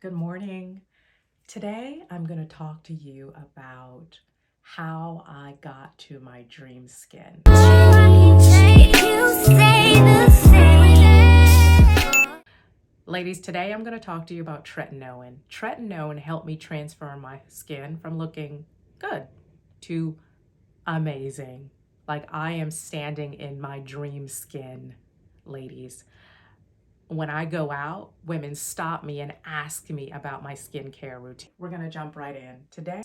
Good morning. Today I'm going to talk to you about how I got to my dream skin. Ladies, today I'm going to talk to you about Tretinoin. Tretinoin helped me transform my skin from looking good to amazing. Like I am standing in my dream skin, ladies. When I go out, women stop me and ask me about my skincare routine. We're gonna jump right in. Today,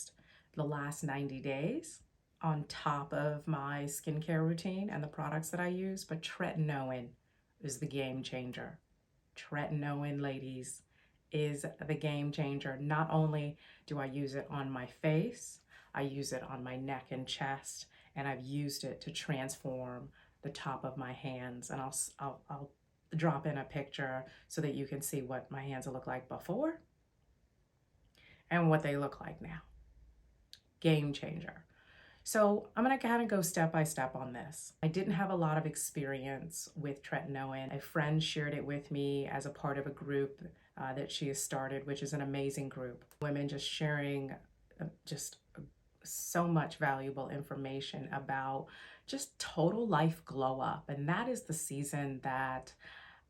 the last 90 days on top of my skincare routine and the products that I use, but Tretinoin is the game changer. Tretinoin, ladies, is the game changer. Not only do I use it on my face, I use it on my neck and chest, and I've used it to transform the top of my hands. And I'll drop in a picture so that you can see what my hands look like before and what they look like now. Game changer. So I'm going to kind of go step by step on this. I didn't have a lot of experience with Tretinoin. A friend shared it with me as a part of a group that she has started, which is an amazing group. Women just sharing just so much valuable information about just total life glow up. And that is the season that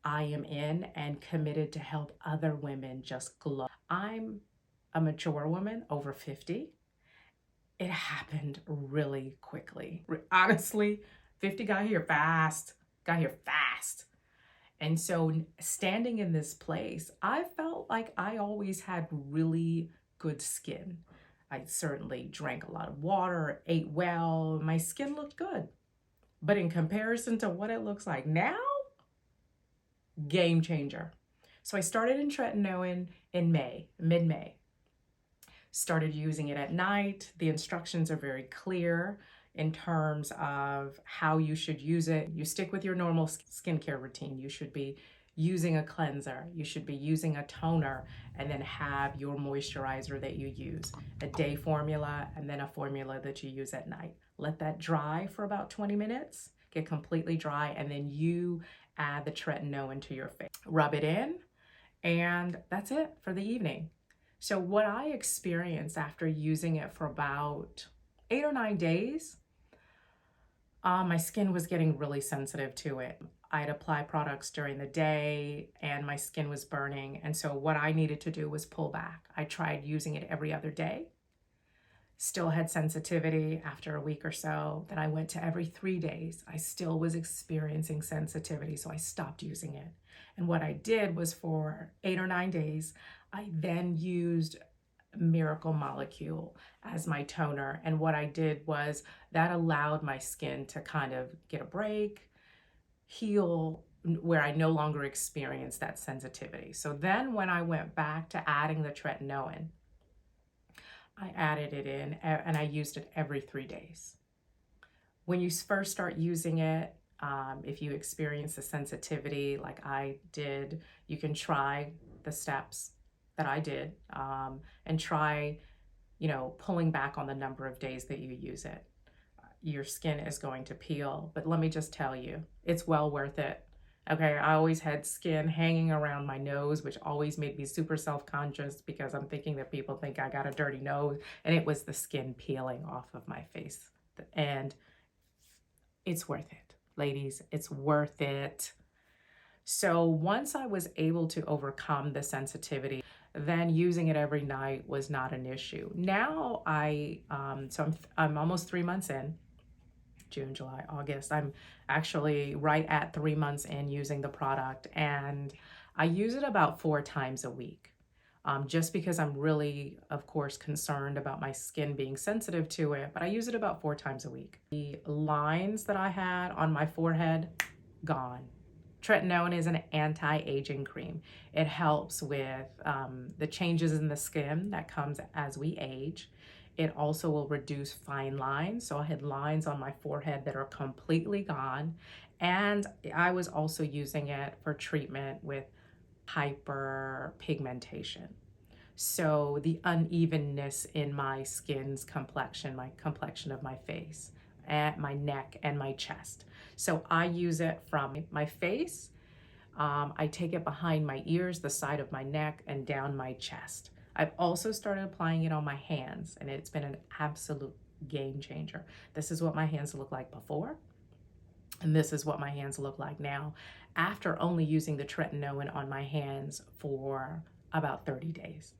I am in and committed to help other women just glow. I'm a mature woman, over 50. It happened really quickly. Honestly, 50 got here fast. And so standing in this place, I felt like I always had really good skin. I certainly drank a lot of water, ate well, my skin looked good. But in comparison to what it looks like now, game changer. So I started in Tretinoin in May, mid-May. Started using it at night. The instructions are very clear in terms of how you should use it. You stick with your normal skincare routine. You should be using a cleanser. You should be using a toner, and then have your moisturizer that you use. A day formula and then a formula that you use at night. Let that dry for about 20 minutes, get completely dry, and then you add the Tretinoin to your face. Rub it in, and that's it for the evening. So what I experienced after using it for about 8 or 9 days, my skin was getting really sensitive to it. I'd apply products during the day and my skin was burning. And so what I needed to do was pull back. I tried using it every other day. Still had sensitivity after a week or so. Then I went to every 3 days. I still was experiencing sensitivity, so I stopped using it. And what I did was for 8 or 9 days, I then used Miracle Molecule as my toner. And what I did was that allowed my skin to kind of get a break, heal, where I no longer experienced that sensitivity. So then when I went back to adding the Tretinoin, I added it in and I used it every 3 days. When you first start using it, if you experience the sensitivity like I did, you can try the steps that I did and try, pulling back on the number of days that you use it. Your skin is going to peel, but let me just tell you, it's well worth it. Okay, I always had skin hanging around my nose, which always made me super self-conscious because I'm thinking that people think I got a dirty nose, and it was the skin peeling off of my face. And it's worth it, ladies, it's worth it. So once I was able to overcome the sensitivity, then using it every night was not an issue. Now I'm almost 3 months in. June, July, August. I'm actually right at 3 months in using the product, and I use it about 4 times a week. Just because I'm really, of course, concerned about my skin being sensitive to it, but I use it about 4 times a week. The lines that I had on my forehead, gone. Tretinoin is an anti-aging cream. It helps with the changes in the skin that comes as we age. It also will reduce fine lines. So I had lines on my forehead that are completely gone. And I was also using it for treatment with hyperpigmentation. So the unevenness in my skin's complexion, my complexion of my face, and my neck and my chest. So I use it from my face I take it behind my ears, the side of my neck, and down my chest. I've also started applying it on my hands, and it's been an absolute game changer. This is what my hands look like before, and this is what my hands look like now after only using the tretinoin on my hands for about 30 days.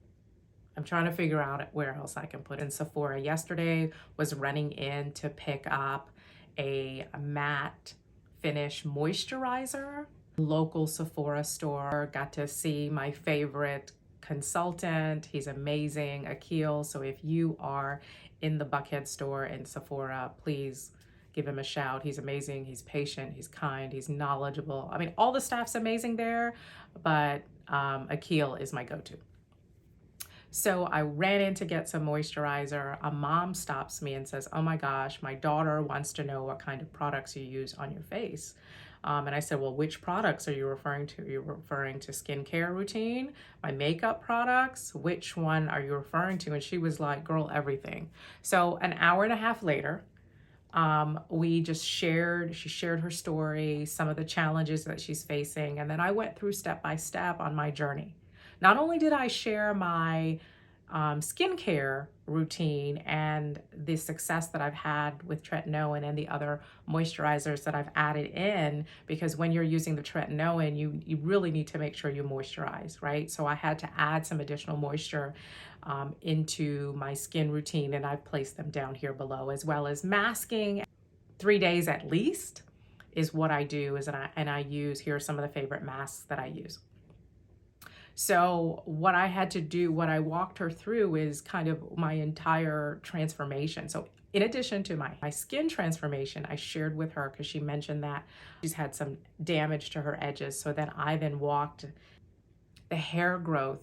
I'm trying to figure out where else I can put in. Sephora yesterday was running in to pick up a matte finish moisturizer. Local Sephora store, got to see my favorite consultant. He's amazing, Akil. So if you are in the Buckhead store in Sephora, please give him a shout. He's amazing, he's patient, he's kind, he's knowledgeable. I mean, all the staff's amazing there, but Akil is my go-to. So I ran in to get some moisturizer. A mom stops me and says, oh my gosh, my daughter wants to know what kind of products you use on your face. And I said, well, which products are you referring to? Are you referring to skincare routine, my makeup products? Which one are you referring to? And she was like, girl, everything. So an hour and a half later, she shared her story, some of the challenges that she's facing. And then I went through step by step on my journey. Not only did I share my skincare routine and the success that I've had with tretinoin and the other moisturizers that I've added in, because when you're using the tretinoin, you really need to make sure you moisturize, right? So I had to add some additional moisture into my skin routine, and I've placed them down here below, as well as masking. 3 days at least is what I do, and I use, here are some of the favorite masks that I use. So what I had to do, what I walked her through is kind of my entire transformation. So in addition to my skin transformation, I shared with her, because she mentioned that she's had some damage to her edges. So then I walked the hair growth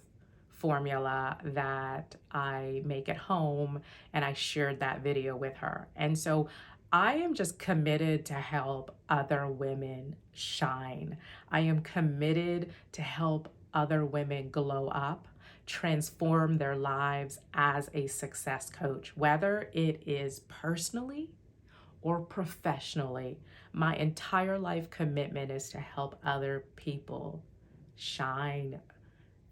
formula that I make at home, and I shared that video with her. And so I am just committed to help other women shine. I am committed to help other women glow up, transform their lives as a success coach, whether it is personally or professionally. My entire life commitment is to help other people shine,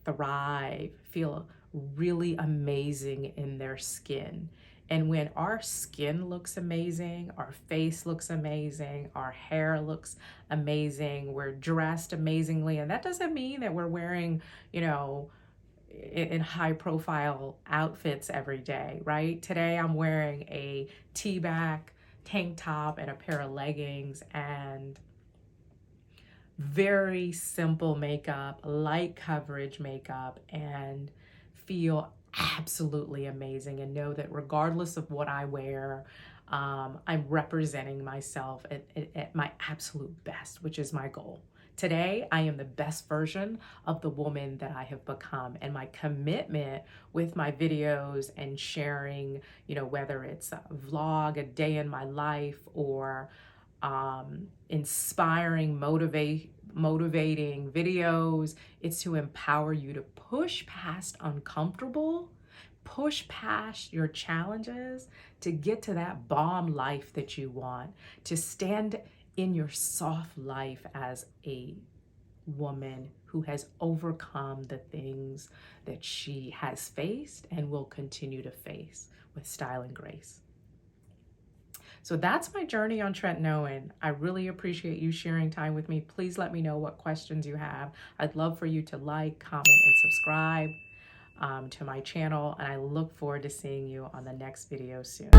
thrive, feel really amazing in their skin. And when our skin looks amazing, our face looks amazing, our hair looks amazing, we're dressed amazingly, and that doesn't mean that we're wearing, in high profile outfits every day, right? Today I'm wearing a tee-back tank top and a pair of leggings and very simple makeup, light coverage makeup, and feel absolutely amazing, and know that regardless of what I wear, I'm representing myself at my absolute best, which is my goal. Today, I am the best version of the woman that I have become, and my commitment with my videos and sharing, whether it's a vlog, a day in my life, or inspiring, motivating videos, it's to empower you to push past uncomfortable, push past your challenges, to get to that bomb life that you want, to stand in your soft life as a woman who has overcome the things that she has faced and will continue to face with style and grace. So that's my journey on tretinoin. I really appreciate you sharing time with me. Please let me know what questions you have. I'd love for you to like, comment, and subscribe to my channel, and I look forward to seeing you on the next video soon.